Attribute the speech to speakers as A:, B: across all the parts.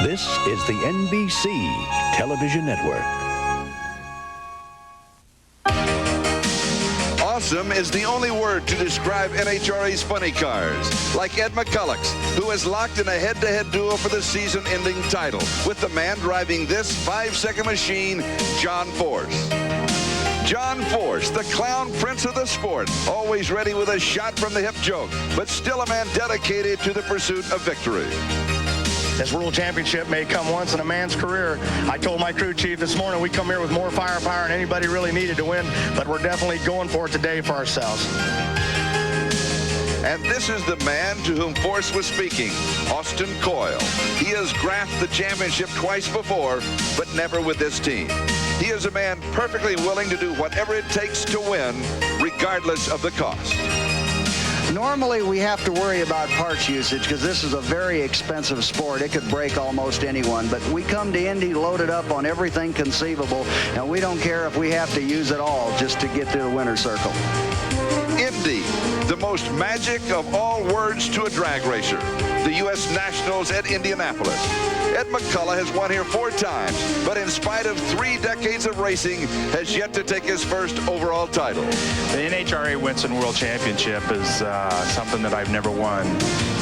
A: This is the NBC Television Network.
B: Awesome is the only word to describe NHRA's funny cars. Like Ed McCulloch's, who is locked in a head-to-head duel for the season-ending title with the man driving this 5-second machine, John Force. John Force, the clown prince of the sport, always ready with a shot from the hip joke, but still a man dedicated to the pursuit of victory.
C: This world championship may come once in a man's career. I told my crew chief this morning we come here with more firepower than anybody really needed to win, but we're definitely going for it today for ourselves.
B: And this is the man to whom Force was speaking, Austin Coyle. He has grasped the championship twice before, but never with this team. He is a man perfectly willing to do whatever it takes to win, regardless of the cost.
D: Normally, we have to worry about parts usage because this is a very expensive sport. It could break almost anyone. But we come to Indy loaded up on everything conceivable, and we don't care if we have to use it all just to get to the winner's circle.
B: Indy, the most magic of all words to a drag racer. The US Nationals at Indianapolis. Ed McCulloch has won here 4 times, but in spite of 3 decades of racing, has yet to take his first overall title.
E: The NHRA Winston World Championship is something that I've never won,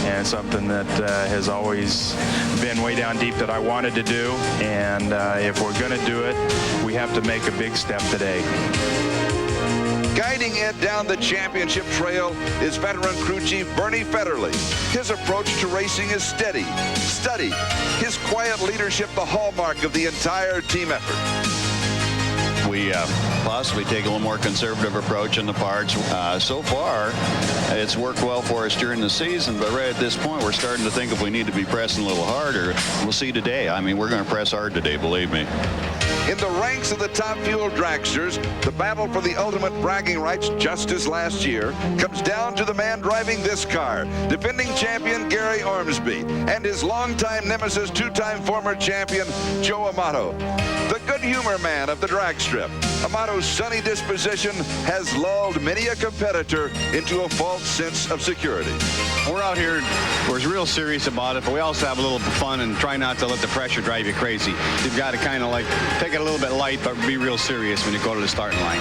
E: and something that has always been way down deep that I wanted to do, and if we're going to do it, we have to make a big step today.
B: Guiding Ed down the championship trail is veteran crew chief Bernie Federley. His approach to racing is steady, his quiet leadership the hallmark of the entire team effort.
F: We possibly take a little more conservative approach in the parts. So far, it's worked well for us during the season, but right at this point, we're starting to think if we need to be pressing a little harder. We'll see today. I mean, we're going to press hard today, believe me.
B: In the ranks of the top fuel dragsters, the battle for the ultimate bragging rights, just as last year, comes down to the man driving this car, defending champion Gary Ormsby, and his longtime nemesis, 2-time former champion Joe Amato. The good humor man of the drag strip. Amato's sunny disposition has lulled many a competitor into a false sense of security.
G: We're out here, we're real serious about it, but we also have a little fun and try not to let the pressure drive you crazy. You've got to kind of like take it a little bit light, but be real serious when you go to the starting line.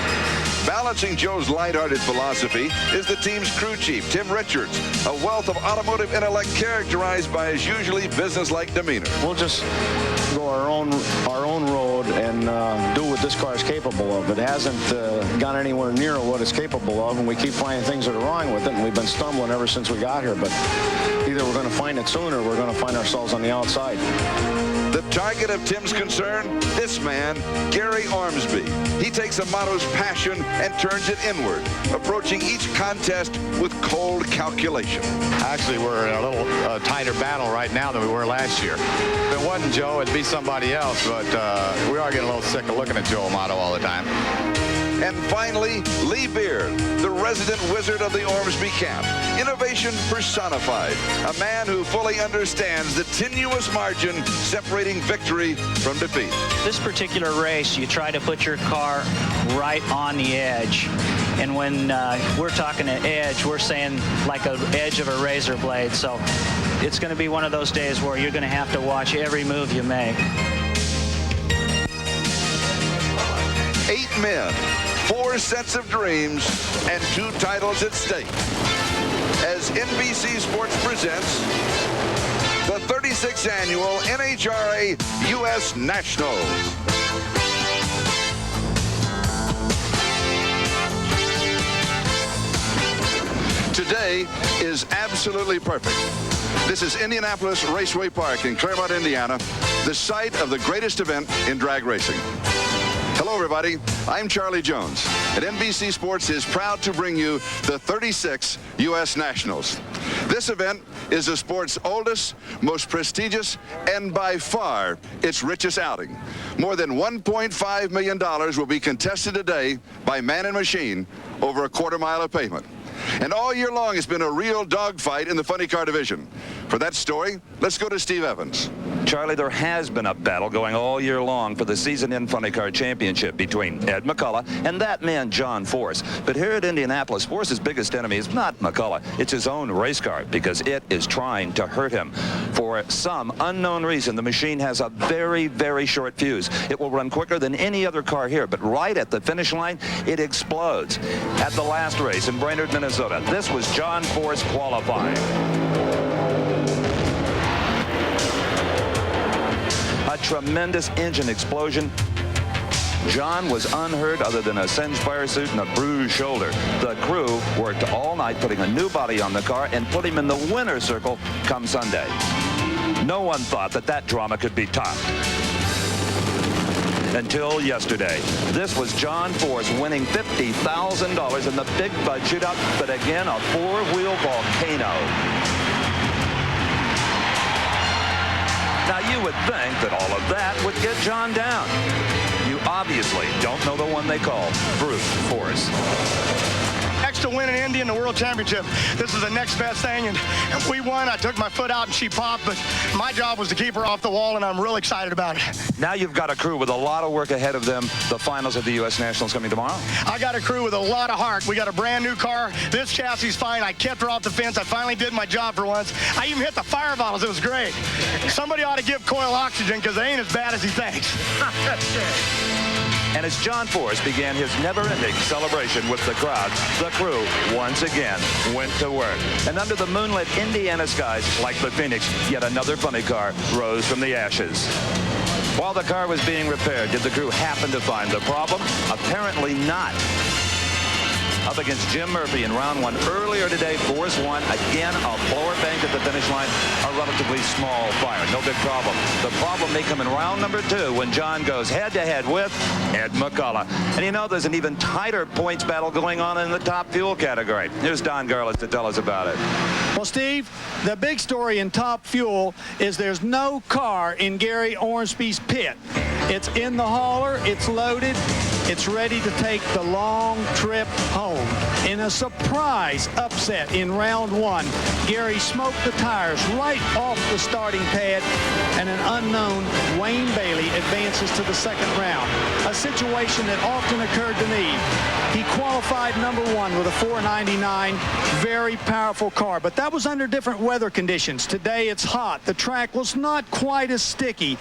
B: Balancing Joe's lighthearted philosophy is the team's crew chief, Tim Richards, a wealth of automotive intellect characterized by his usually businesslike demeanor.
C: We'll just go our own road and do what this car is capable of. It hasn't gone anywhere near what it's capable of, and we keep finding things that are wrong with it, and we've been stumbling ever since we got here. But either we're going to find it soon or we're going to find ourselves on the outside.
B: The target of Tim's concern, this man, Gary Ormsby. He takes Amato's passion and turns it inward, approaching each contest with cold calculation.
G: Actually, we're in a little tighter battle right now than we were last year. If it wasn't Joe, it'd be somebody else, but we are getting a little sick of looking at Joe Amato all the time.
B: And finally, Lee Beard, the resident wizard of the Ormsby camp. Innovation personified. A man who fully understands the tenuous margin separating victory from defeat.
H: This particular race, you try to put your car right on the edge. And when we're talking an edge, we're saying like an edge of a razor blade. So it's going to be one of those days where you're going to have to watch every move you make.
B: 8 men, 4 sets of dreams, and 2 titles at stake. As NBC Sports presents the 36th annual NHRA US Nationals. Today is absolutely perfect. This is Indianapolis Raceway Park in Claremont, Indiana, the site of the greatest event in drag racing. Hello, everybody. I'm Charlie Jones, and NBC Sports is proud to bring you the 36th U.S. Nationals. This event is the sport's oldest, most prestigious, and by far its richest outing. More than $1.5 million will be contested today by man and machine over a quarter mile of pavement. And all year long, it's been a real dogfight in the funny car division. For that story, let's go to Steve Evans.
I: Charlie, there has been a battle going all year long for the season-end funny car championship between Ed McCullough and that man, John Force. But here at Indianapolis, Force's biggest enemy is not McCullough. It's his own race car, because it is trying to hurt him. For some unknown reason, the machine has a very, very short fuse. It will run quicker than any other car here, but right at the finish line, it explodes. At the last race in Brainerd, Minnesota, this was John Force qualifying. A tremendous engine explosion. John was unhurt other than a singed fire suit and a bruised shoulder. The crew worked all night putting a new body on the car and put him in the winner's circle come Sunday. No one thought that that drama could be topped. Until yesterday. This was John Force winning $50,000 in the big bud shootout, but again, a four-wheel volcano. Now, you would think that all of that would get John down. You obviously don't know the one they call brute force.
J: Next to win an Indy in the World Championship, this is the next best thing, and if we won, I took my foot out and she popped, but my job was to keep her off the wall, and I'm real excited about it.
I: Now you've got a crew with a lot of work ahead of them. The finals of the U.S. Nationals coming tomorrow.
J: I got a crew with a lot of heart. We got a brand new car. This chassis is fine. I kept her off the fence. I finally did my job for once. I even hit the fire bottles. It was great. Somebody ought to give Coyle oxygen, because they ain't as bad as he thinks.
I: And as John Force began his never-ending celebration with the crowd, the crew once again went to work. And under the moonlit Indiana skies, like the Phoenix, yet another funny car rose from the ashes. While the car was being repaired, did the crew happen to find the problem? Apparently not. Up against Jim Murphy in round one earlier today, Force won. Again, a blower bank at the finish line. A relatively small fire. No big problem. The problem may come in round number two when John goes head-to-head with Ed McCullough. And you know, there's an even tighter points battle going on in the top fuel category. Here's Don Garlis to tell us about it.
K: Well, Steve, the big story in top fuel is there's no car in Gary Ormsby's pit. It's in the hauler, it's loaded, it's ready to take the long trip home. In a surprise upset in round one, Gary smoked the tires right off the starting pad, and an unknown Wayne Bailey advances to the second round. A situation that often occurred to me. He qualified number one with a 499, very powerful car, but that was under different weather conditions. Today it's hot. The track was not quite as sticky.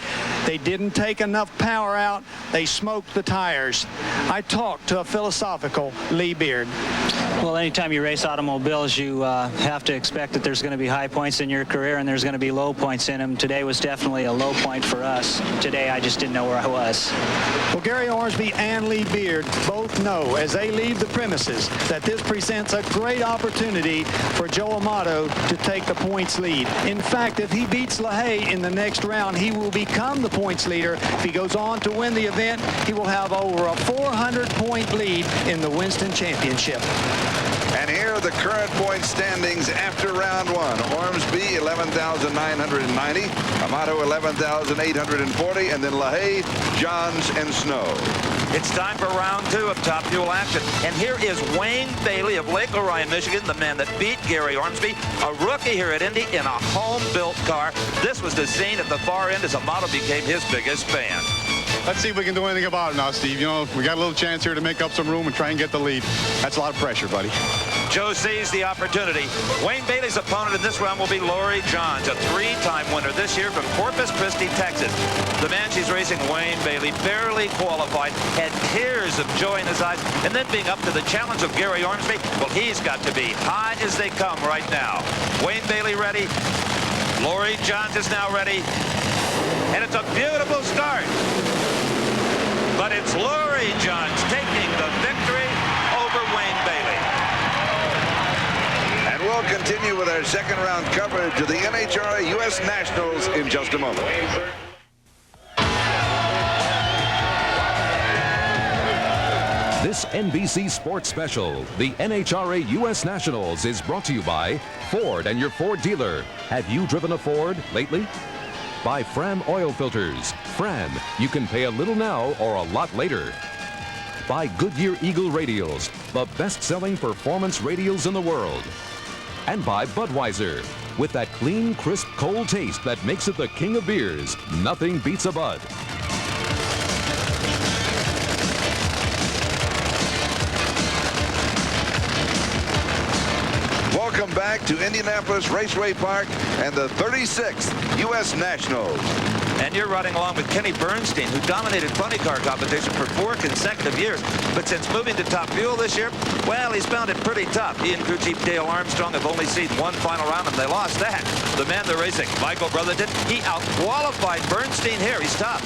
K: They didn't take enough power out. They smoked the tires. I talked to a philosophical Lee Beard.
H: Well, anytime you race automobiles, you have to expect that there's going to be high points in your career and there's going to be low points in them. Today was definitely a low point for us. Today, I just didn't know where I was.
K: Well, Gary Ormsby and Lee Beard both know as they leave the premises that this presents a great opportunity for Joe Amato to take the points lead. In fact, if he beats LaHaye in the next round, he will become the points leader. If he goes on to win the event, he will have over a 400-point lead in the Winston Championship.
B: And here are the current point standings after round one. Ormsby, 11,990. Amato, 11,840. And then LaHaye, Johns, and Snow.
I: It's time for round two of top fuel action. And here is Wayne Bailey of Lake Orion, Michigan, the man that beat Gary Ormsby, a rookie here at Indy in a home-built car. This was the scene at the far end as Amato became his biggest fan.
G: Let's see if we can do anything about it now, Steve. You know, we got a little chance here to make up some room and try and get the lead. That's a lot of pressure, buddy.
I: Joe sees the opportunity. Wayne Bailey's opponent in this round will be Laurie Johns, a three-time winner this year from Corpus Christi, Texas. The man she's racing, Wayne Bailey, barely qualified, had tears of joy in his eyes, and then being up to the challenge of Gary Ormsby, well, he's got to be high as they come right now. Wayne Bailey ready. Laurie Johns is now ready. And it's a beautiful start. But it's Laurie Johns taking the victory over Wayne Bailey.
B: And we'll continue with our second round coverage of the NHRA US Nationals in just a moment.
L: This NBC Sports Special, the NHRA US Nationals, is brought to you by Ford and your Ford dealer. Have you driven a Ford lately? By Fram Oil Filters. Fram, you can pay a little now or a lot later. By Goodyear Eagle Radials, the best-selling performance radials in the world. And by Budweiser. With that clean, crisp, cold taste that makes it the king of beers, nothing beats a Bud.
B: Welcome back to Indianapolis Raceway Park and the 36th U.S. Nationals.
I: And you're riding along with Kenny Bernstein, who dominated funny car competition for 4 consecutive years. But since moving to Top Fuel this year, well, he's found it pretty tough. He and crew chief Dale Armstrong have only seen one final round, and they lost that. The man they're racing, Michael Brotherton, he out-qualified Bernstein here. He's tough.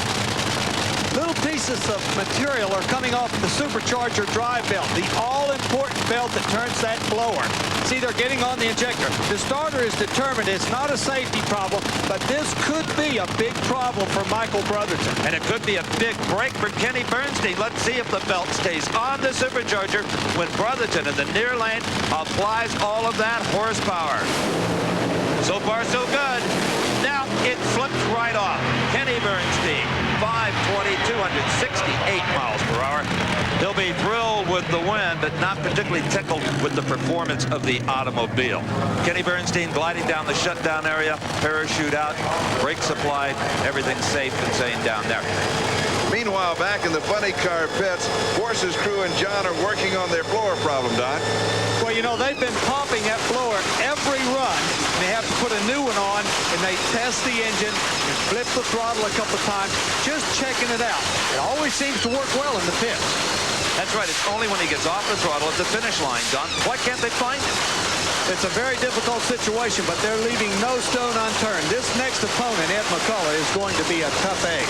K: Little pieces of material are coming off the supercharger drive belt, the all-important belt that turns that blower. See, they're getting on the injector. The starter is determined it's not a safety problem, but this could be a big problem for Michael Brotherton.
I: And it could be a big break for Kenny Bernstein. Let's see if the belt stays on the supercharger when Brotherton in the near lane applies all of that horsepower. So far, so good. Now it flips right off. Kenny Bernstein, 520, 268 miles per hour. He'll be thrilled with the win, but not particularly tickled with the performance of the automobile. Kenny Bernstein gliding down the shutdown area, parachute out, brakes applied, everything safe and sane down there.
B: Meanwhile, back in the funny car pits, Force's crew and John are working on their blower problem, Don.
K: Well, you know, they've been pumping that blower every run. They have to put a new one on, and they test the engine and flip the throttle a couple times, just checking it out. It always seems to work well in the pits.
I: That's right. It's only when he gets off the throttle at the finish line, Don. Why can't they find him?
K: It's a very difficult situation, but they're leaving no stone unturned. This next opponent, Ed McCullough, is going to be a tough egg.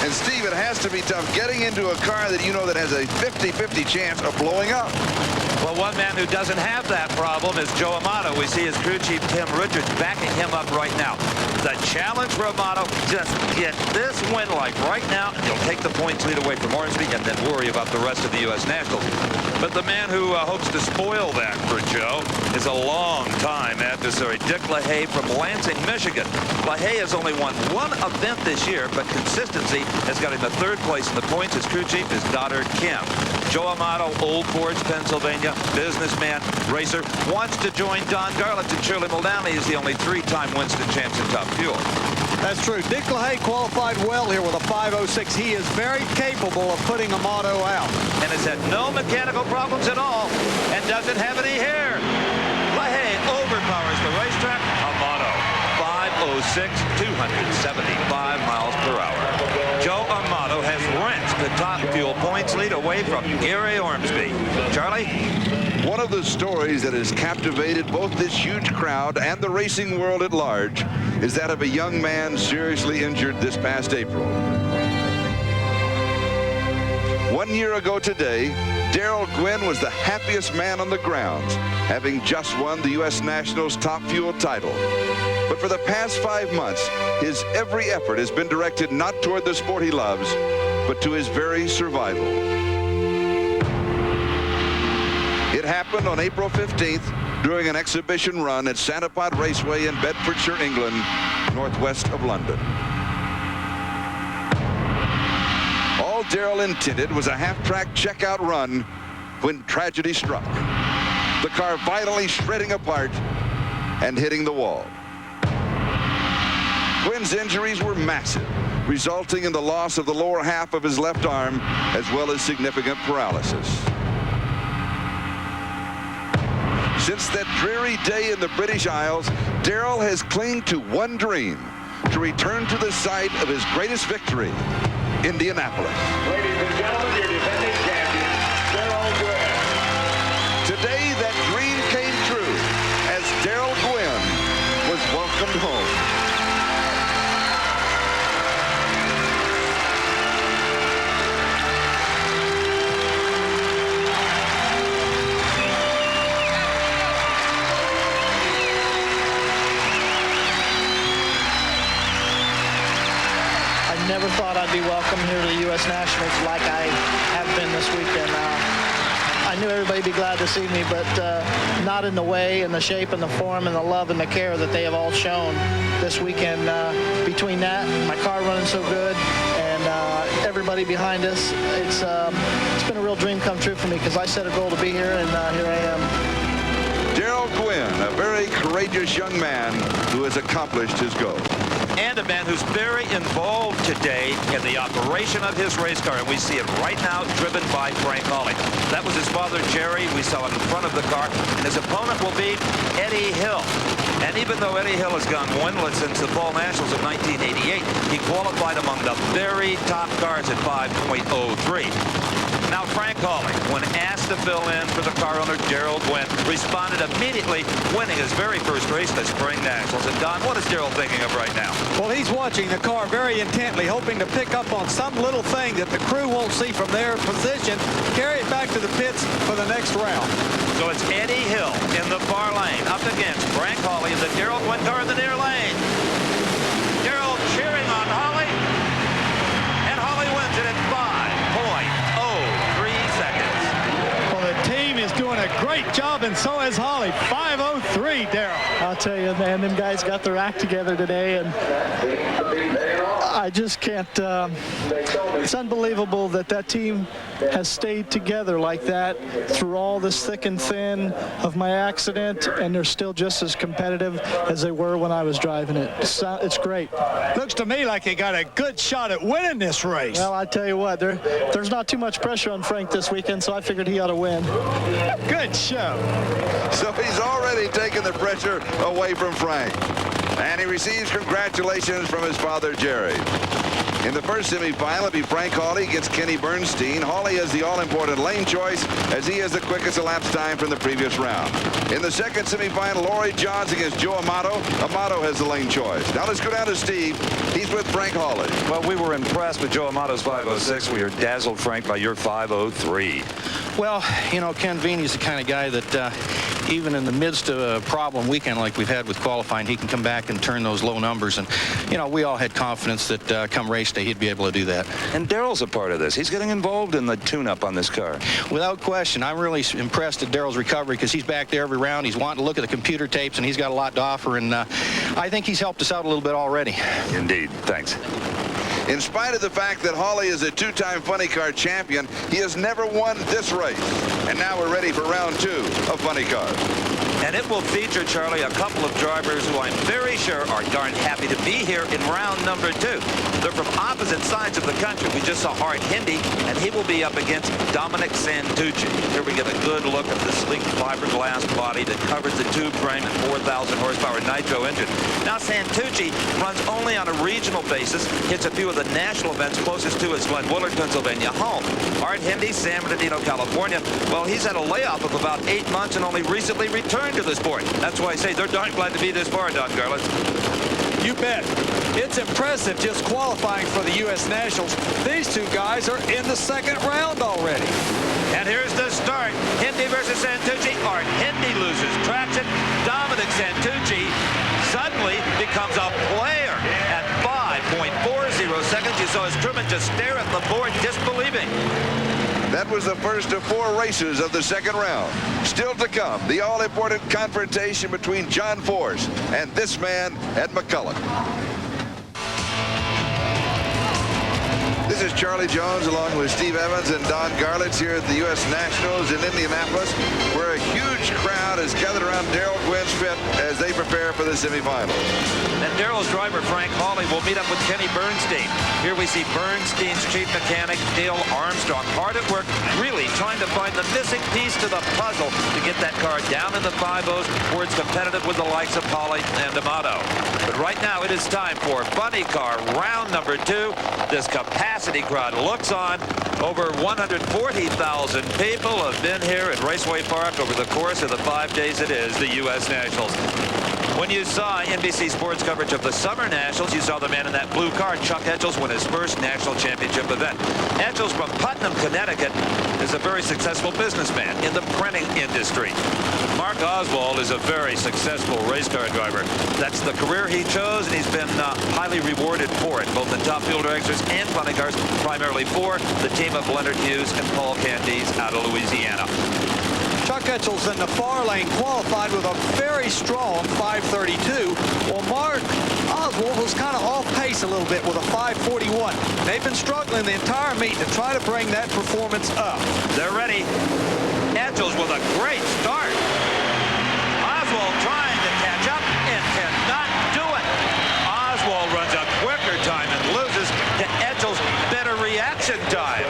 B: And Steve, it has to be tough getting into a car that you know that has a 50-50 chance of blowing up.
I: Well, one man who doesn't have that problem is Joe Amato. We see his crew chief, Tim Richards, backing him up right now. The challenge for Amato, just get this win like right now, and you'll take the points lead away from Ormsby and then worry about the rest of the U.S. Nationals. But the man who hopes to spoil that for Joe is a long-time adversary, Dick LaHaye from Lansing, Michigan. LaHaye has only won one event this year, but consistency has got him the 3rd place in the points. His crew chief is Goddard Kim. Joe Amato, Old Forge, Pennsylvania, businessman, racer, wants to join Don Garlits, and Shirley Muldowney is the only 3-time Winston champs in Top Fuel.
K: That's true. Dick LaHaye qualified well here with a 5.06. He is very capable of putting Amato out.
I: And has had no mechanical problems at all and doesn't have any hair. LaHaye overpowers the racetrack. Amato, 5.06, 275 miles per hour. Joe Amato has wrenched the Top Fuel points lead away from Gary Ormsby. Charlie?
B: One of the stories that has captivated both this huge crowd and the racing world at large is that of a young man seriously injured this past April. 1 year ago today, Daryl Gwynn was the happiest man on the grounds, having just won the U.S. Nationals Top Fuel title. But for the past 5 months, his every effort has been directed not toward the sport he loves, but to his very survival. It happened on April 15th during an exhibition run at Santa Pod Raceway in Bedfordshire, England, northwest of London. All Daryl intended was a half-track checkout run when tragedy struck. The car violently shredding apart and hitting the wall. Gwynn's injuries were massive, resulting in the loss of the lower half of his left arm, as well as significant paralysis. Since that dreary day in the British Isles, Daryl has clung to one dream: to return to the site of his greatest victory, Indianapolis.
M: Ladies and gentlemen, your defending champion, Daryl Gwynn.
B: Today, that dream came true as Daryl Gwynn was welcomed home.
N: Never thought I'd be welcome here to the U.S. Nationals like I have been this weekend. I knew everybody'd be glad to see me, but not in the way and the shape and the form and the love and the care that they have all shown this weekend. Between that, my car running so good, and everybody behind us, it's been a real dream come true for me, because I set a goal to be here, and here I am.
B: Daryl Gwynn, a very courageous young man who has accomplished his goal.
I: And a man who's very involved today in the operation of his race car. And we see it right now driven by Frank Hawley. That was his father, Jerry. We saw it in front of the car. And his opponent will be Eddie Hill. And even though Eddie Hill has gone winless since the Fall Nationals of 1988, he qualified among the very top cars at 5.03. Now, Frank Hawley, when asked to fill in for the car owner, Daryl Gwynn, responded immediately, winning his very first race in the Spring Nationals. And, Don, what is Daryl thinking of right now?
K: Well, he's watching the car very intently, hoping to pick up on some little thing that the crew won't see from their position, carry it back to the pits for the next round.
I: So it's Eddie Hill in the far lane, up against Frank Hawley in the Daryl Gwynn car in the near lane. Daryl cheering on Hawley, and Hawley wins it at 5.03 seconds.
K: Well, the team is doing a great job, and so is Hawley. 5.03, Daryl.
N: I'll tell you, man, them guys got their act together today, and I just can't. It's unbelievable that that team has stayed together like that through all this thick and thin of my accident, and they're still just as competitive as they were when I was driving it. It's great.
K: Looks to me like they got a good shot at winning this race.
N: Well, I tell you what, there's not too much pressure on Frank this weekend, so I figured he ought to win.
K: Good show.
B: So he's already taken the pressure away from Frank. And he receives congratulations from his father, Jerry. In the first semifinal, it'll be Frank Hawley against Kenny Bernstein. Hawley is the all-important lane choice, as he has the quickest elapsed time from the previous round. In the second semifinal, Laurie Johns against Joe Amato. Amato has the lane choice. Now let's go down to Steve. He's with Frank Hawley.
I: Well, we were impressed with Joe Amato's 5.06. We were dazzled, Frank, by your 5.03.
O: Well, you know, Ken Veeney's the kind of guy that even in the midst of a problem weekend like we've had with qualifying, he can come back and turn those low numbers. And, you know, we all had confidence that come race day, he'd be able to do that.
I: And Daryl's a part of this. He's getting involved in the tune-up on this car.
O: Without question. I'm really impressed at Daryl's recovery because he's back there every round. He's wanting to look at the computer tapes, and he's got a lot to offer. And I think he's helped us out a little bit already.
I: Indeed. Thanks.
B: In spite of the fact that Hawley is a two-time funny car champion, he has never won this race. And now we're ready for round 2 of funny cars.
I: And it will feature, Charlie, a couple of drivers who I'm very sure are darn happy to be here in round number 2. They're from opposite sides of the country. We just saw Art Hindi, and he will be up against Dominic Santucci. Here we get a good look at the sleek fiberglass body that covers the tube frame and 4,000 horsepower nitro engine. Now, Santucci runs only on a regional basis, hits a few of the national events closest to his Glen Willard, Pennsylvania home. Art Hindi, San Bernardino, California. Well, he's had a layoff of about 8 months and only recently returned to the sport. That's why I say they're darn glad to be this far, Don Garland.
K: You bet. It's impressive just qualifying for the U.S. Nationals. These two guys are in the second round already.
I: And here's the start. Hindi versus Santucci. Art Hindi loses traction. Dominic Santucci suddenly becomes a player at 5.40 seconds. You saw his crewman just stare at the board, disbelieving.
B: That was the first of 4 races of the second round. Still to come, the all-important confrontation between John Force and this man at McCulloch. This is Charlie Jones along with Steve Evans and Don Garlitz here at the U.S. Nationals in Indianapolis, where a huge crowd is gathered around Daryl Gwynn's pit as they prepare for the semifinals.
I: And Daryl's driver, Frank Hawley, will meet up with Kenny Bernstein. Here we see Bernstein's chief mechanic, Dale Armstrong, hard at work, really trying to find the missing piece to the puzzle to get that car down in the 5.0s where it's competitive with the likes of Hawley and Amato. But right now it is time for Funny Car round number 2. This capacity crowd looks on. Over 140,000 people have been here at Raceway Park over the course of the 5 days it is the U.S. Nationals. When you saw NBC Sports coverage of the Summer Nationals, you saw the man in that blue car, Chuck Etchels, win his first national championship event. Etchels from Putnam, Connecticut, is a very successful businessman in the printing industry. Mark Oswald is a very successful race car driver. That's the career he chose, and he's been highly rewarded for it, both in Top Fuel Dragsters and funny cars, primarily for the team of Leonard Hughes and Paul Candies out of Louisiana.
K: Chuck Etchels in the far lane qualified with a very strong 5.32. Well, Mark Oswald was kind of off pace a little bit with a 5.41. They've been struggling the entire meet to try to bring that performance up.
I: They're ready. Etchels with a great start. Oswald trying to catch up and cannot do it. Oswald runs a quicker time and loses to Etchel's better reaction time.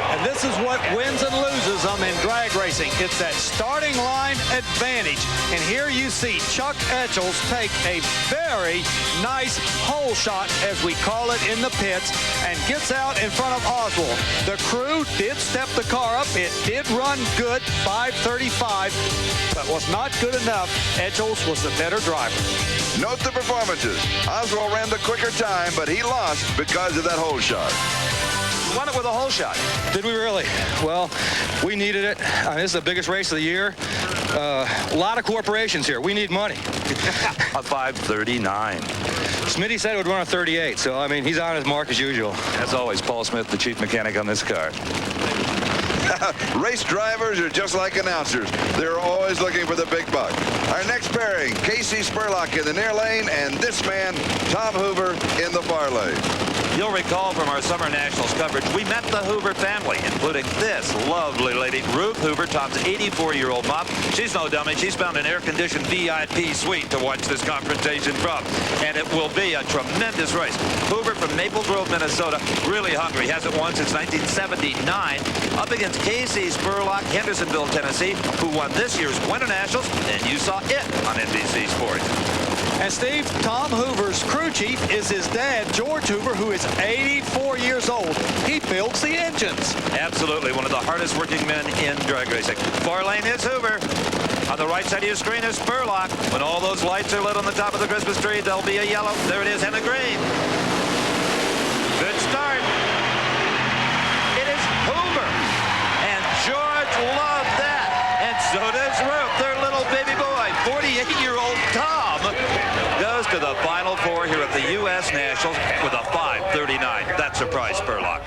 K: And this is what wins and loses them in drag racing. It's that starting line advantage. And here you see Chuck Etchels take a very nice hole shot, as we call it in the pits, and gets out in front of Oswald. The crew did step the car up. It did run good, 5:35, but was not good enough. Etchels was the better driver.
B: Note the performances. Oswald ran the quicker time, but he lost because of that hole shot.
I: Won it with a hole shot.
O: Did we really? Well, we needed it. This is the biggest race of the year. A lot of corporations here. We need money.
I: A 5:39.
O: Smitty said it would run a 38, so, I mean, he's on his mark as usual.
I: As always, Paul Smith, the chief mechanic on this car.
B: Race drivers are just like announcers. They're always looking for the big buck. Our next pairing, Casey Spurlock in the near lane, and this man, Tom Hoover, in the far lane.
I: You'll recall from our Summer Nationals coverage, we met the Hoover family, including this lovely lady, Ruth Hoover, Tom's 84-year-old mom. She's no dummy. She's found an air-conditioned VIP suite to watch this confrontation from. And it will be a tremendous race. Hoover from Maple Grove, Minnesota, really hungry. Hasn't won since 1979. Up against Casey Spurlock, Hendersonville, Tennessee, who won this year's Winter Nationals. And you saw it on NBC Sports.
K: And Steve, Tom Hoover's crew chief is his dad, George Hoover, who is 84 years old. He builds the engines.
I: Absolutely, one of the hardest working men in drag racing. Far lane is Hoover. On the right side of your screen is Spurlock. When all those lights are lit on the top of the Christmas tree, there'll be a yellow. There it is, and a green. Good start. It is Hoover. And George loved that. And so does Ruth, their little baby boy. 48-year-old Tom goes to the Final Four here at the U.S. Nationals with a 5:39. That surprised Spurlock.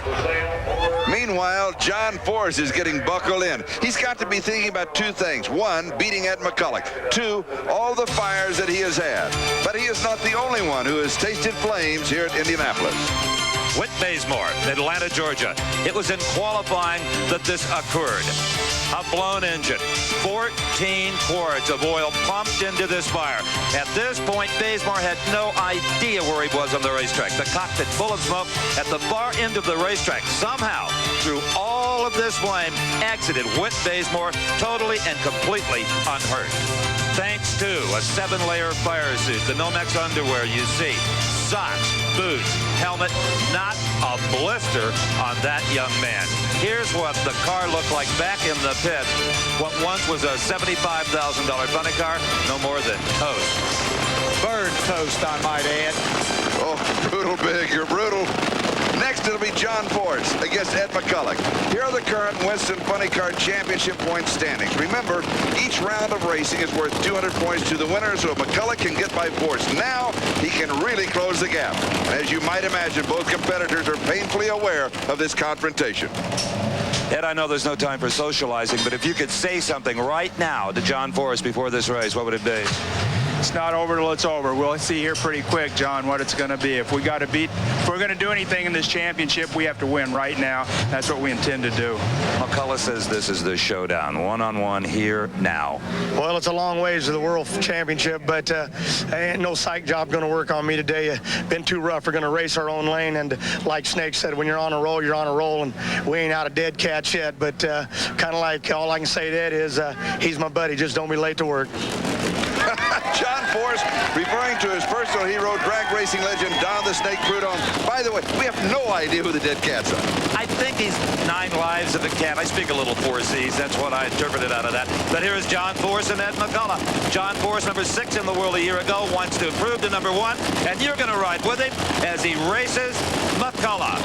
B: Meanwhile, John Force is getting buckled in. He's got to be thinking about two things. One, beating Ed McCulloch. Two, all the fires that he has had. But he is not the only one who has tasted flames here at Indianapolis.
I: Whit Bazemore, Atlanta, Georgia. It was in qualifying that this occurred. A blown engine, 14 quarts of oil pumped into this fire. At this point, Bazemore had no idea where he was on the racetrack. The cockpit full of smoke at the far end of the racetrack. Somehow, through all of this flame, exited Whit Bazemore totally and completely unhurt. Thanks to a 7-layer fire suit, the Nomex underwear you see, socks, boots, helmet, not a blister on that young man. Here's what the car looked like back in the pits. What once was a $75,000 funny car, no more than toast.
K: Bird toast, I might add.
B: Oh, brutal big. You're brutal. Next, it'll be John Force against Ed McCulloch. Here are the current Winston Funny Car Championship point standings. Remember, each round of racing is worth 200 points to the winner, so if McCulloch can get by Force now, he can really close the gap. As you might imagine, both competitors are painfully aware of this confrontation.
I: Ed, I know there's no time for socializing, but if you could say something right now to John Force before this race, what would it be?
E: It's not over till it's over. We'll see here pretty quick, John, what it's going to be. If we're going to do anything in this championship, we have to win right now. That's what we intend to do.
I: McCulloch says this is the showdown, one-on-one here now.
J: Well, it's a long ways to the World Championship, but ain't no psych job going to work on me today. Been too rough. We're going to race our own lane, and like Snake said, when you're on a roll, you're on a roll, and we ain't out of dead cats yet. But kind of like all I can say to Ed is he's my buddy. Just don't be late to work.
B: John Force referring to his personal hero, drag racing legend Don the Snake Prudhomme. By the way, we have no idea who the dead cats are.
I: I think he's 9 lives of a cat. I speak a little 4 C's. That's what I interpreted out of that. But here is John Force and Ed McCulloch. John Force, number 6 in the world a year ago, wants to improve to number 1. And you're going to ride with him as he races McCulloch.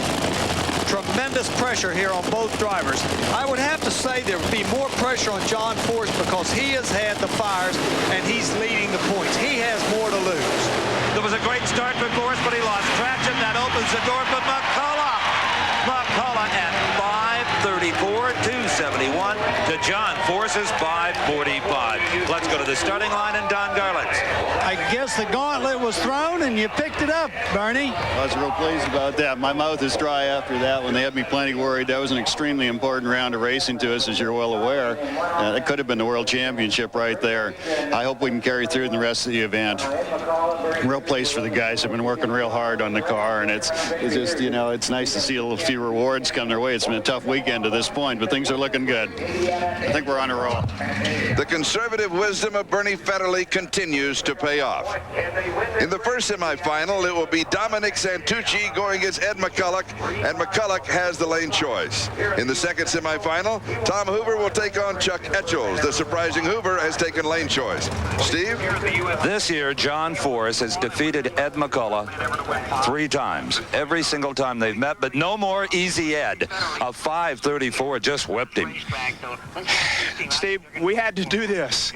K: Tremendous pressure here on both drivers. I would have to say there would be more pressure on John Force because he has had the fires and he's leading the points. He has more to lose.
I: There was a great start for Force, but he lost traction. That opens the door for McCulloch. McCulloch at 5:34, 2:71 to John Force's 5:45. Let's go to the starting line and Don Garland's.
K: I guess the gauntlet was thrown and you picked it up, Bernie.
F: I was real pleased about that. My mouth is dry after that one. They had me plenty worried. That was an extremely important round of racing to us, as you're well aware. It could have been the World Championship right there. I hope we can carry through in the rest of the event. Real place for the guys. Have been working real hard on the car, and it's just, you know, it's nice to see a little few rewards come their way. It's been a tough weekend to this point, but things are looking good. I think we're on a roll.
B: The conservative wisdom of Bernie Federle continues to pay off. In the first semifinal, it will be Dominic Santucci going against Ed McCulloch, and McCulloch has the lane choice. In the second semifinal, Tom Hoover will take on Chuck Etchells. The surprising Hoover has taken lane choice. Steve?
I: This year, John Force has defeated Ed McCulloch 3 times. Every single time they've met, but no more easy Ed. A 5:34 just whipped him.
E: Steve, we had to do this.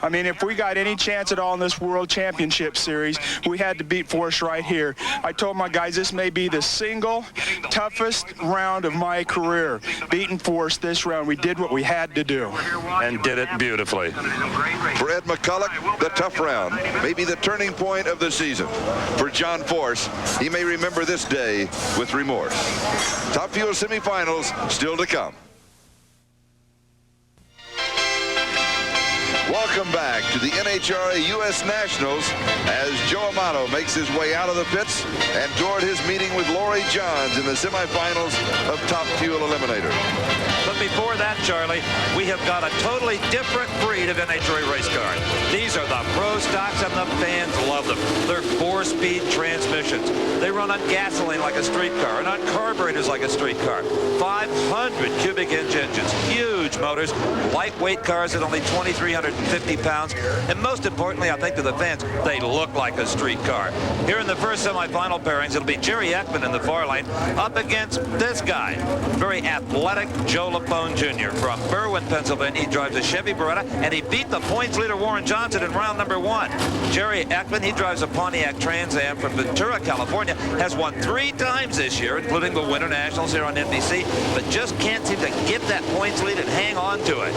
E: I mean, if we got any chance at all in this World Championship Series, we had to beat Force right here. I told my guys this may be the single toughest round of my career. Beating Force this round, we did what we had to do.
I: And did it beautifully.
B: For Ed McCulloch, the tough round may be the turning point of the season. For John Force, he may remember this day with remorse. Top Fuel semifinals still to come. Welcome back to the NHRA US Nationals as Joe Amato makes his way out of the pits and toward his meeting with Laurie Johns in the semifinals of Top Fuel Eliminator.
I: But before that, Charlie, we have got a totally different breed of NHRA race car. These are the Pro Stocks, and the fans love them. They're 4-speed transmissions. They run on gasoline like a street car and on carburetors like a street car. 500 cubic inch engines, huge motors, lightweight cars at only 2,350 pounds, and most importantly, I think to the fans, they look like a street car. Here in the first semifinal pairings, it'll be Jerry Ekman in the far lane up against this guy, very athletic Joe Lapone Jr. from Berwyn, Pennsylvania. He drives a Chevy Beretta, and he beat the points leader Warren Johnson in round number 1. Jerry Ekman, he drives a Pontiac Trans Am from Ventura, California, has won 3 times this year, including the Winter Nationals here on NBC, but just can't seem to get that points lead and hang on to it.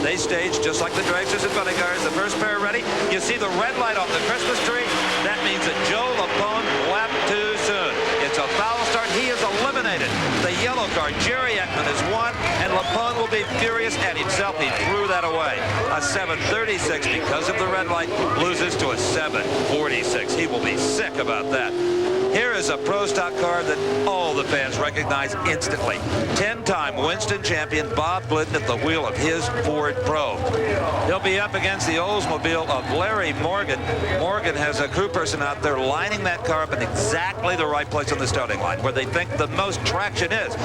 I: They stage just like the dragsters and funny cars. The first pair ready. You see the red light on the Christmas tree. That means that Joe Lapone left too soon. It's a foul start. He is eliminated. The yellow car, Jerry Ekman, has won, and Lapone will be furious at himself. He threw that away. A 7:36 because of the red light loses to a 7:46. He will be sick about that. Here is a Pro Stock car that all the fans recognize instantly. 10-time Winston champion Bob Glidden at the wheel of his Ford Pro. He'll be up against the Oldsmobile of Larry Morgan. Morgan has a crew person out there lining that car up in exactly the right place on the starting line, where they think the most traction is.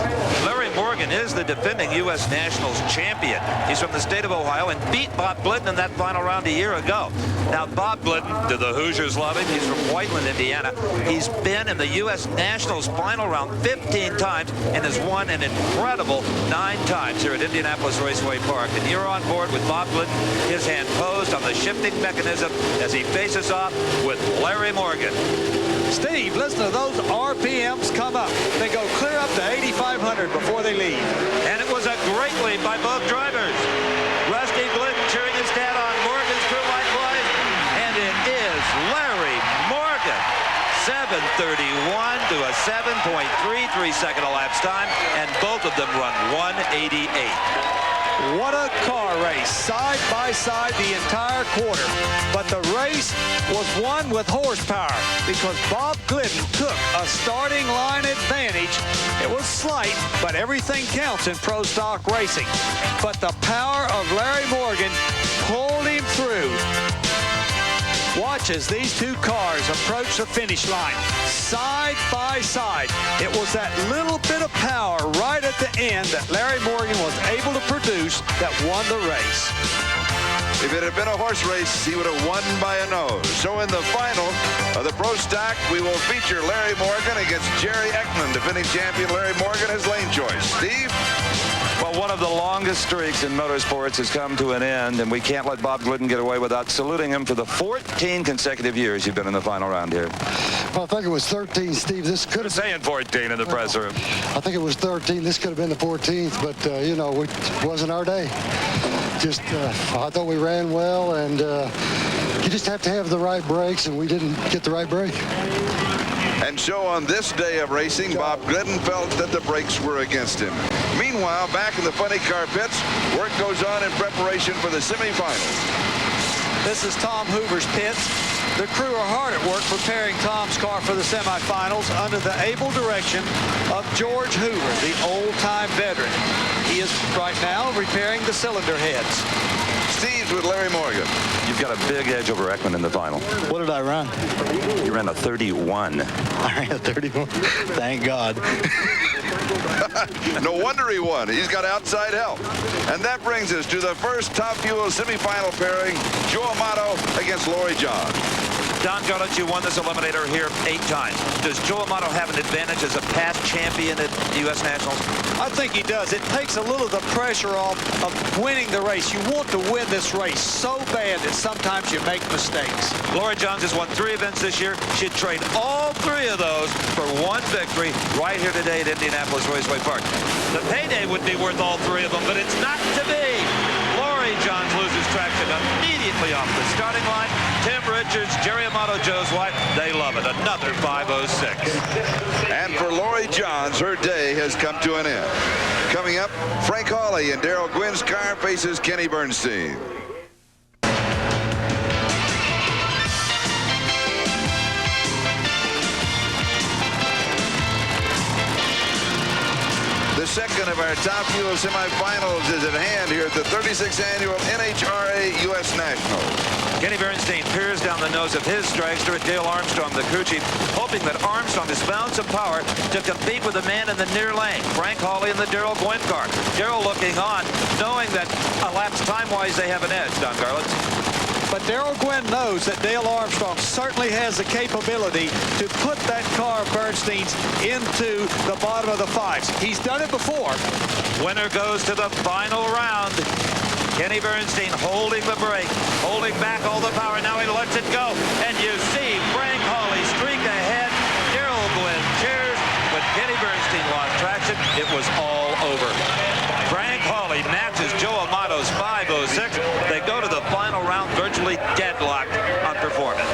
I: Larry Morgan is the defending U.S. Nationals champion. He's from the state of Ohio and beat Bob Glidden in that final round a year ago. Now, Bob Glidden, do the Hoosiers love him? He's from Whiteland, Indiana. He's been in the U.S. Nationals final round 15 times and has won an incredible 9 times here at Indianapolis Raceway Park. And you're on board with Bob Glidden, his hand posed on the shifting mechanism as he faces off with Larry Morgan.
K: Steve, listen to those RPMs come up. They go clear up to 8,500 before they leave.
I: And it was a great lead by both drivers. Rusty Glidden cheering his dad on, Morgan's crew likewise, and it is Larry Morgan. 7:31 to a 7.33 second elapsed time, and both of them run 188.
K: What a car race, side by side the entire quarter. But the race was won with horsepower because Bob Glidden took a starting line advantage. It was slight, but everything counts in Pro Stock racing. But the power of Larry Morgan pulled him through. Watch as these two cars approach the finish line, side by side. It was that little bit of power right at the end that Larry Morgan was able to produce that won the race.
B: If it had been a horse race, he would have won by a nose. So in the final of the Pro Stock, we will feature Larry Morgan against Jerry Ekman. Defending champion Larry Morgan has lane choice. Steve?
I: Well, one of the longest streaks in motorsports has come to an end, and we can't let Bob Glidden get away without saluting him for the 14 consecutive years you've been in the final round here.
P: Well, I think it was 13, Steve. This could have
I: saying 14 in the press room.
P: I think it was 13. This could have been the 14th, but, you know, it wasn't our day. Just, I thought we ran well, and you just have to have the right brakes, and we didn't get the right brake.
B: And so on this day of racing, Bob Glidden felt that the brakes were against him. Meanwhile, back in the funny car pits, work goes on in preparation for the semifinals.
K: This is Tom Hoover's pits. The crew are hard at work preparing Tom's car for the semifinals under the able direction of George Hoover, the old-time veteran. He is right now repairing the cylinder heads.
B: Steve's with Larry Morgan.
I: You've got a big edge over Ekman in the final.
N: What did I run?
I: You ran a 31.
N: I ran a 31. Thank God.
B: No wonder he won. He's got outside help. And that brings us to the first Top Fuel semifinal pairing, Joe Amato against Laurie John.
I: Don Garlett, you won this eliminator here 8 times. Does Joe Amato have an advantage as a past champion at U.S. Nationals?
K: I think he does. It takes a little of the pressure off of winning the race. You want to win this race so bad that sometimes you make mistakes.
I: Laurie Johns has won 3 events this year. She'd trade all 3 of those for one victory right here today at Indianapolis Raceway Park. The payday would be worth all 3 of them, but it's not to be. Laurie Johns loses traction immediately off the starting line. Tim Richards, Jerry Amato, Joe's wife, they love it. Another 506.
B: And for Laurie Johns, her day has come to an end. Coming up, Frank Hawley and Daryl Gwynn's car faces Kenny Bernstein. The second of our Top Fuel semifinals is at hand here at the 36th annual NHRA US Nationals.
I: Kenny Bernstein peers down the nose of his dragster at Dale Armstrong, the crew chief, hoping that Armstrong has found some power to compete with the man in the near lane, Frank Hawley in the Daryl Gwynn car. Daryl looking on, knowing that elapsed time-wise they have an edge, Don Garlett.
K: But Daryl Gwynn knows that Dale Armstrong certainly has the capability to put that car of Bernstein's into the bottom of the 5s. He's done it before.
I: Winner goes to the final round. Kenny Bernstein holding the brake, holding back all the power. Now he lets it go. And you see Frank Hawley streak ahead. Daryl Gwynn cheers. When Kenny Bernstein lost traction, it was all over. Frank Hawley matches Joe Amato's 506. They go to the final round virtually deadlocked on performance.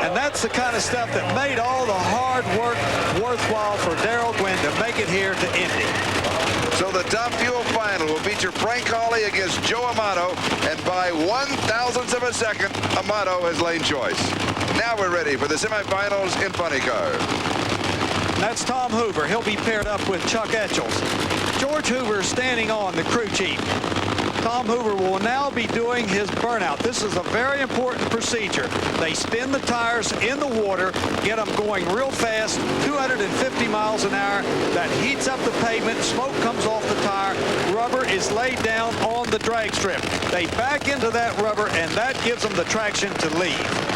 K: And that's the kind of stuff that made all the hard work worthwhile for Daryl Gwynn to make it here to Indy.
B: So the Top Fuel final will feature Frank Hawley against Joe Amato, and by 1/1000th of a second, Amato has lane choice. Now we're ready for the semifinals in funny cars.
K: That's Tom Hoover. He'll be paired up with Chuck Etchells. George Hoover is standing on, the crew chief. Tom Hoover will now be doing his burnout. This is a very important procedure. They spin the tires in the water, get them going real fast, 250 miles an hour. That heats up the pavement, smoke comes off the tire, rubber is laid down on the drag strip. They back into that rubber, and that gives them the traction to leave.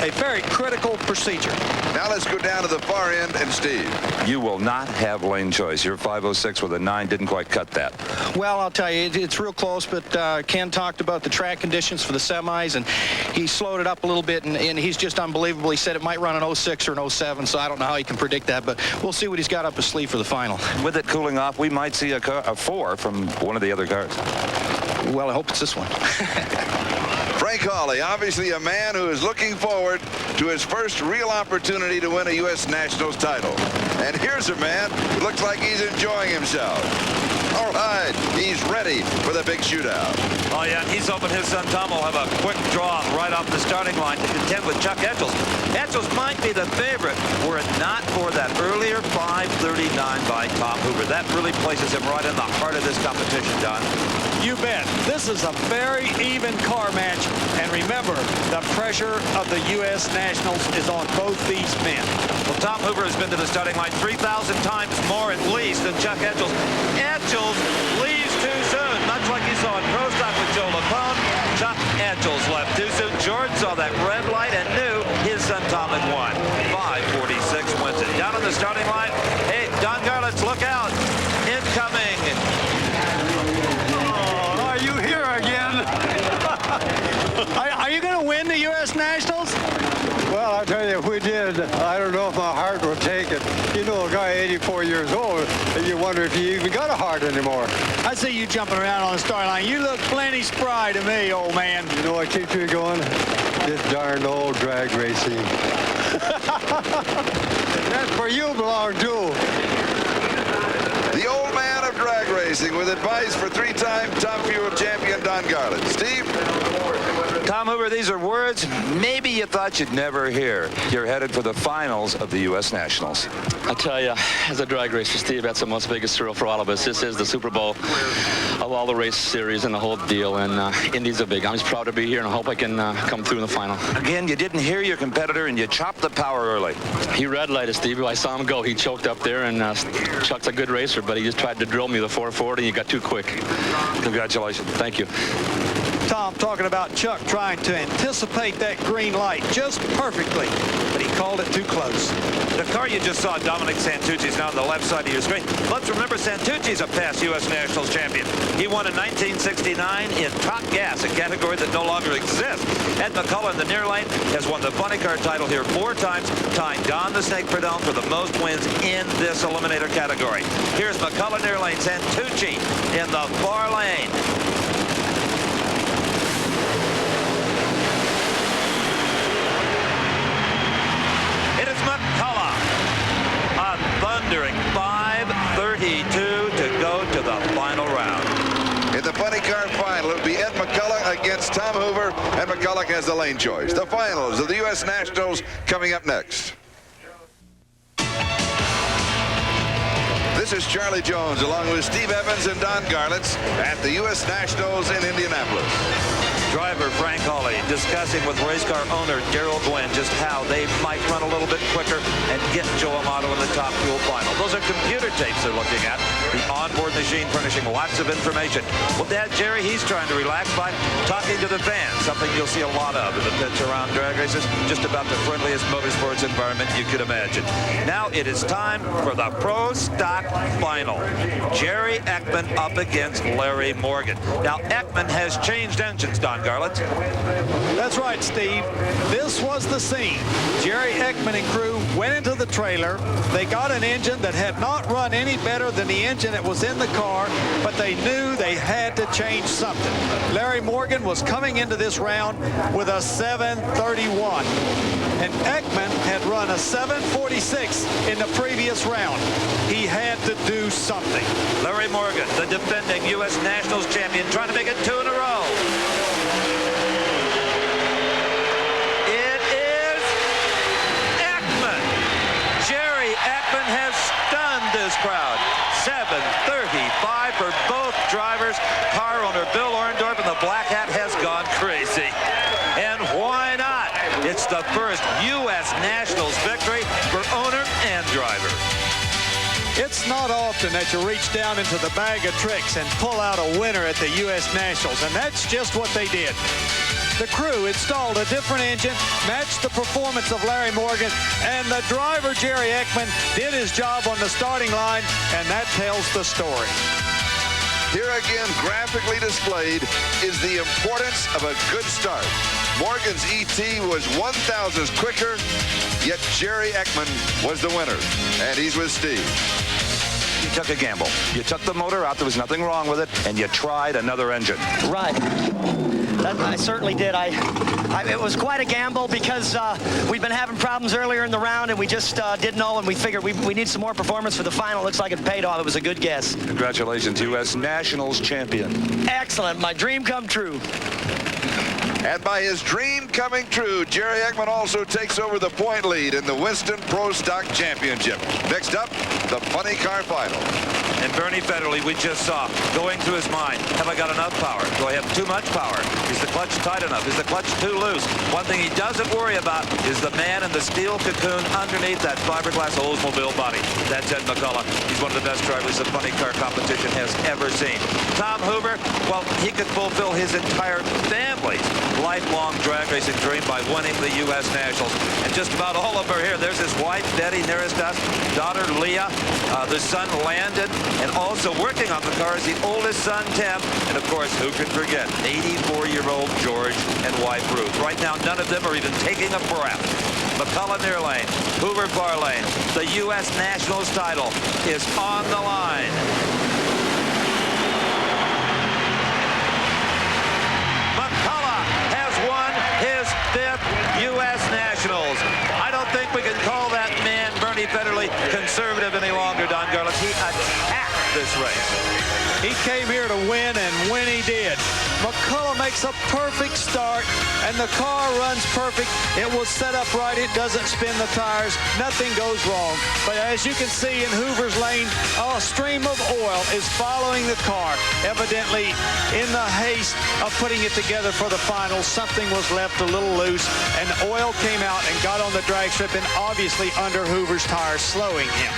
K: A very critical procedure.
B: Now let's go down to the far end and Steve.
I: You will not have lane choice. Your 506 with a 9 didn't quite cut that.
O: Well, I'll tell you, it's real close, but Ken talked about the track conditions for the semis, and he slowed it up a little bit, and he's just unbelievable. He said it might run an 06 or an 07, so I don't know how he can predict that, but we'll see what he's got up his sleeve for the final.
I: With it cooling off, we might see a 4 from one of the other cars.
O: Well, I hope it's this one.
B: Frank Hawley, obviously a man who is looking forward to his first real opportunity to win a U.S. Nationals title. And here's a man who looks like he's enjoying himself. All right, he's ready for the big shootout.
I: Oh, yeah, he's hoping his son Tom will have a quick draw right off the starting line to contend with Chuck Etchells. Etchells might be the favorite were it not for that earlier 5:39 by Tom Hoover. That really places him right in the heart of this competition, Don.
K: You bet. This is a very even car match. And remember, the pressure of the U.S. Nationals is on both these men.
I: Well, Tom Hoover has been to the starting line 3,000 times more at least than Chuck Etchells. Etchells leaves too soon, much like you saw in Pro Stock with Joe Lapone. Chuck Etchells left too soon. George saw that red light and knew his son Tom had won. 5:46 wins it. Down on the starting line. Hey, Don Garlett, look out. Incoming.
Q: I tell you, if we did, I don't know if my heart would take it. You know, a guy 84 years old, and you wonder if he even got a heart anymore.
K: I see you jumping around on the start line. You look plenty spry to me, old man.
Q: You know what keeps me going? This darn old drag racing. That's for you belong too.
B: The old man of drag racing with advice for three-time Top Fuel champion Don Garland. Steve?
I: Tom Hoover, these are words maybe you thought you'd never hear. You're headed for the finals of the U.S. Nationals.
R: I tell you, as a drag racer, Steve, that's the most biggest thrill for all of us. This is the Super Bowl of all the race series and the whole deal, and Indy's a big. I'm just proud to be here, and I hope I can come through in the final.
I: Again, you didn't hear your competitor, and you chopped the power early.
R: He red-lighted, Steve. I saw him go. He choked up there, and Chuck's a good racer, but he just tried to drill me the 440, and you got too quick.
I: Congratulations.
R: Thank you.
K: Tom talking about Chuck trying to anticipate that green light just perfectly, but he called it too close.
S: The car you just saw, Dominic Santucci's now on the left side of your screen. Let's remember Santucci's a past U.S. Nationals champion. He won in 1969 in Top Gas, a category that no longer exists. Ed McCullough in the near lane has won the funny car title here 4 times, tying Don the Snake Perdone for the most wins in this eliminator category. Here's McCullough near lane, Santucci in the far lane. Thundering 5:32 to go to the final round.
B: In the funny car final, it'll be Ed McCullough against Tom Hoover, and McCullough has the lane choice. The finals of the U.S. Nationals coming up next. This is Charlie Jones along with Steve Evans and Don Garlitz at the U.S. Nationals in Indianapolis.
S: Driver Frank Hawley discussing with race car owner Daryl Gwynn just how they might run a little bit quicker and get Joe Amato in the Top Fuel final. Those are computer tapes they're looking at. The onboard machine furnishing lots of information. Well, Dad Jerry, he's trying to relax by talking to the fans, something you'll see a lot of in the pits around drag races. Just about the friendliest motorsports environment you could imagine. Now it is time for the Pro Stock final. Jerry Ekman up against Larry Morgan. Now Ekman has changed engines, Don Garlitz.
K: That's right, Steve. This was the scene. Jerry Ekman and crew went into the trailer. They got an engine that had not run any better than the engine that was in the car, but they knew they had to change something. Larry Morgan was coming into this round with a 731, and Ekman had run a 746 in the previous round. He had to do something.
S: Larry Morgan, the defending U.S. Nationals champion, trying to make it 2 in a row. Has stunned this crowd. 7:35 for both drivers. Car owner Bill Orndorff and the black hat has gone crazy. And why not? It's the first U.S. Nationals victory for owner and driver.
K: It's not often that you reach down into the bag of tricks and pull out a winner at the U.S. Nationals, and that's just what they did. The crew installed a different engine, matched the performance of Larry Morgan, and the driver, Jerry Ekman, did his job on the starting line, and that tells the story.
B: Here again, graphically displayed, is the importance of a good start. Morgan's ET was 1/1000th quicker, yet Jerry Ekman was the winner. And he's with Steve.
I: You took a gamble. You took the motor out. There was nothing wrong with it, and you tried another engine.
T: Right. I certainly did. It was quite a gamble because we'd been having problems earlier in the round, and we just didn't know, and we figured we need some more performance for the final. Looks like it paid off. It was a good guess.
I: Congratulations, U.S. Nationals champion.
T: Excellent. My dream come true.
B: And by his dream coming true, Jerry Ekman also takes over the point lead in the Winston Pro Stock Championship. Next up, the funny car final.
S: And Bernie Federle, we just saw, going through his mind, have I got enough power? Do I have too much power? Is the clutch tight enough? Is the clutch too loose? One thing he doesn't worry about is the man in the steel cocoon underneath that fiberglass Oldsmobile body. That's Ed McCullough. He's one of the best drivers the funny car competition has ever seen. Tom Hoover, well, he could fulfill his entire family's lifelong drag racing dream by winning the U.S. Nationals. And just about all of them are here. There's his wife, Betty, nearest us, daughter, Leah, the son, Landon, and also working on the car is the oldest son, Tim, and of course, who can forget, 84-year-old George and wife, Ruth. Right now, none of them are even taking a breath. McCullough near lane, Hoover far lane. The U.S. Nationals title is on the line. McCullough has won his 5th U.S. Nationals. I don't think we can call that man, Bernie Federle, conservative any longer, Don Garlits. He attacked this race.
K: He came here to win, and win he did. McCullough makes a perfect start, and the car runs perfect. It was set up right. It doesn't spin the tires. Nothing goes wrong. But as you can see in Hoover's lane, a stream of oil is following the car. Evidently, in the haste of putting it together for the finals, something was left a little loose, and oil came out and got on the drag strip and obviously under Hoover's tires, slowing him.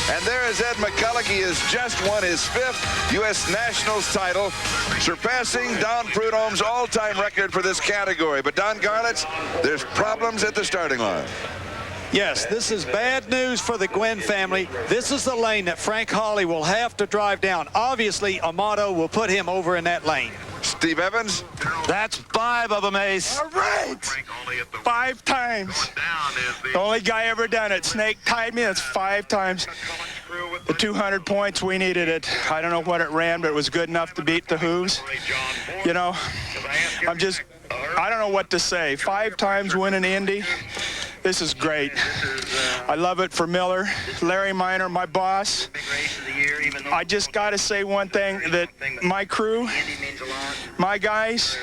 B: And there is Ed McCullough. He has just won his 5th U.S. Nationals title, surpassing Don Prudhomme's all-time record for this category. But Don Garlits, there's problems at the starting line.
K: Yes, this is bad news for the Gwynn family. This is the lane that Frank Hawley will have to drive down. Obviously, Amato will put him over in that lane.
B: Steve Evans?
S: That's 5 of them, Ace.
J: All right. 5 times. The only guy ever done it. Snake tied me. That's 5 times. The 200 points, we needed it. I don't know what it ran, but it was good enough to beat the Hooves. You know, I don't know what to say. 5 times winning Indy. This is great. I love it for Miller, Larry Minor, my boss. I just got to say one thing, that my crew, my guys,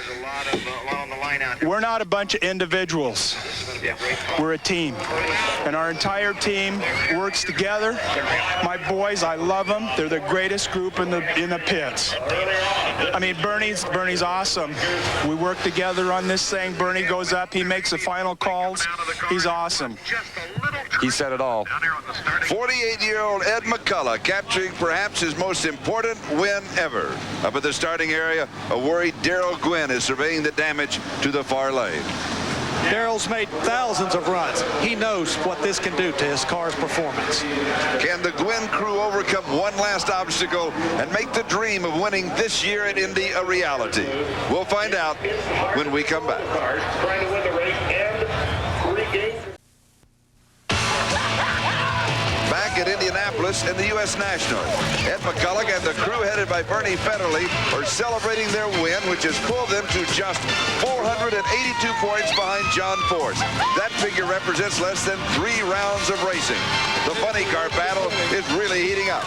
J: we're not a bunch of individuals. We're a team. And our entire team works together. My boys, I love them. They're the greatest group in the pits. I mean, Bernie's awesome. We work together on this thing. Bernie goes up, he makes the final calls. He's awesome.
I: He said it all.
B: 48-year-old Ed McCullough capturing perhaps his most important win ever. Up at the starting area, a worried Daryl Gwynn is surveying the damage to the far lane.
K: Daryl's made thousands of runs. He knows what this can do to his car's performance.
B: Can the Gwynn crew overcome one last obstacle and make the dream of winning this year at Indy a reality? We'll find out when we come back.
M: Trying to win the race and 3 games.
B: Back at Indianapolis in the U.S. Nationals, Ed McCullough and the crew headed by Bernie Federle are celebrating their win, which has pulled them to just 482 points behind John Force. That figure represents less than 3 rounds of racing. The funny car battle is really heating up.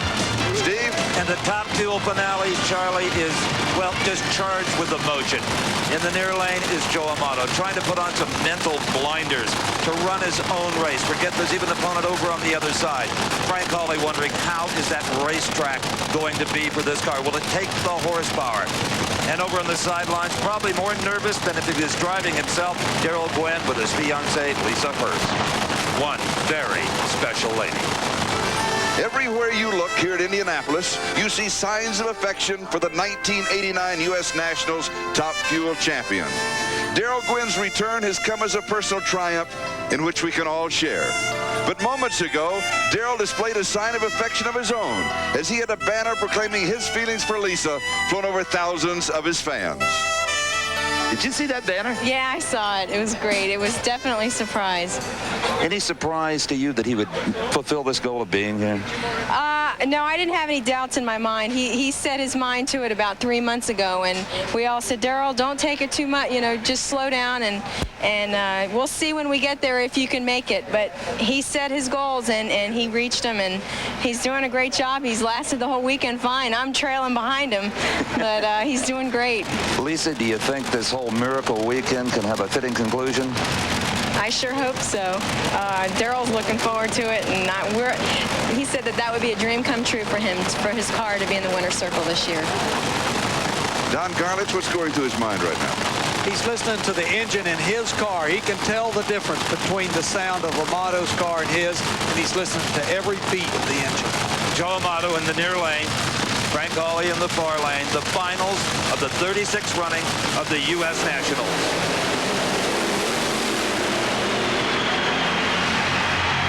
B: Steve?
S: And the top fuel finale, Charlie, is, well, just charged with emotion. In the near lane is Joe Amato, trying to put on some mental blinders to run his own race. Forget there's even an opponent over on the other side. Frank Hawley wondering, how is that racetrack going to be for this car? Will it take the horsepower? And over on the sidelines, probably more nervous than if he was driving himself, Daryl Gwynn with his fiancée, Lisa Hurst. One very special lady.
B: Everywhere you look here at Indianapolis, you see signs of affection for the 1989 U.S. Nationals top fuel champion. Daryl Gwynn's return has come as a personal triumph in which we can all share. But moments ago, Daryl displayed a sign of affection of his own as he had a banner proclaiming his feelings for Lisa flown over thousands of his fans.
S: Did you see that banner?
U: Yeah, I saw it. It was great. It was definitely a surprise.
I: Any surprise to you that he would fulfill this goal of being here?
U: No, I didn't have any doubts in my mind. He set his mind to it about 3 months ago, and we all said, Daryl, don't take it too much, you know, just slow down, and we'll see when we get there if you can make it. But he set his goals, and he reached them, and he's doing a great job. He's lasted the whole weekend fine. I'm trailing behind him, but he's doing great.
I: Lisa, do you think this whole miracle weekend can have a fitting conclusion?
U: I sure hope so. Daryl's looking forward to it, and he said that would be a dream come true for him, for his car to be in the winner's circle this year.
B: Don Garlits, what's going through his mind right now?
K: He's listening to the engine in his car. He can tell the difference between the sound of Amato's car and his, and he's listening to every beat of the engine.
S: Joe Amato in the near lane, Frank Hawley in the far lane, the finals of the 36th running of the U.S. Nationals.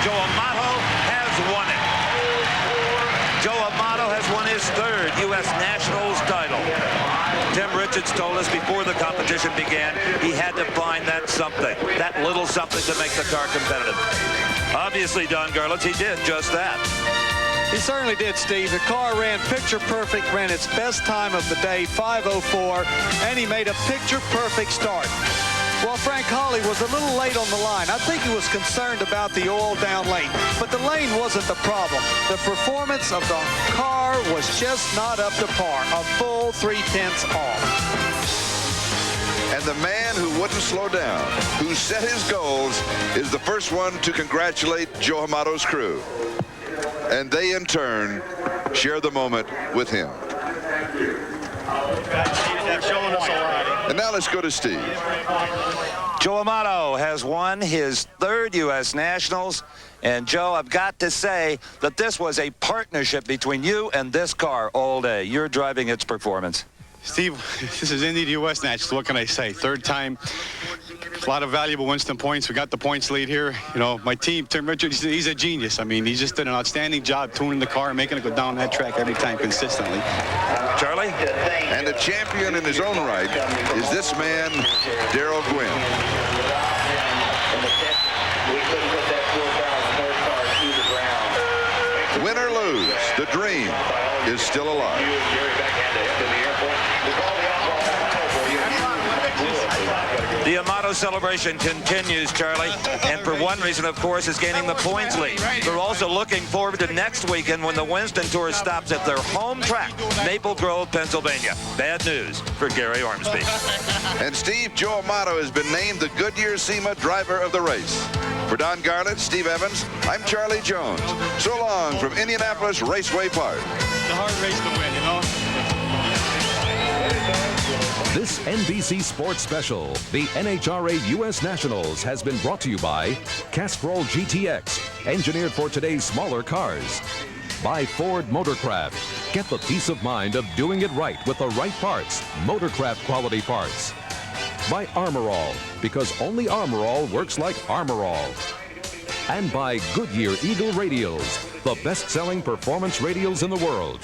S: Joe Amato has won it. Joe Amato has won his 3rd U.S. Nationals title. Tim Richards told us before the competition began he had to find that something, that little something to make the car competitive. Obviously, Don Garlits, he did just that.
K: He certainly did, Steve. The car ran picture perfect, ran its best time of the day, 5:04, and he made a picture perfect start. Well, Frank Hawley was a little late on the line. I think he was concerned about the oil down lane, but the lane wasn't the problem. The performance of the car was just not up to par, a full 3/10 off.
B: And the man who wouldn't slow down, who set his goals, is the first one to congratulate Joe Amato's crew. And they, in turn, share the moment with him. And now let's go to Steve.
S: Joe Amato has won his 3rd U.S. Nationals. And, Joe, I've got to say that this was a partnership between you and this car all day. You're driving its performance.
G: Steve, this is Indy U.S. Nationals. What can I say? 3rd time. A lot of valuable Winston points. We got the points lead here. You know, my team, Tim Richard, he's a genius. I mean, he just did an outstanding job tuning the car and making it go down that track every time consistently.
B: Charlie? And a champion in his own right is this man, Daryl Gwynn. Win or lose, the dream is still alive.
S: The Amato celebration continues, Charlie, and for one reason, of course, is gaining the points lead. They're also looking forward to next weekend when the Winston Tour stops at their home track, Maple Grove, Pennsylvania. Bad news for Gary Ormsby.
B: And Steve, Joe Amato has been named the Goodyear SEMA driver of the race. For Don Garlits, Steve Evans, I'm Charlie Jones. So long from Indianapolis Raceway Park.
G: It's a hard race to win, you know.
L: This NBC Sports Special, the NHRA US Nationals, has been brought to you by Castrol GTX, engineered for today's smaller cars. By Ford Motorcraft. Get the peace of mind of doing it right with the right parts, Motorcraft quality parts. By Armor All, because only Armor All works like Armor All. And by Goodyear Eagle Radials, the best-selling performance radials in the world.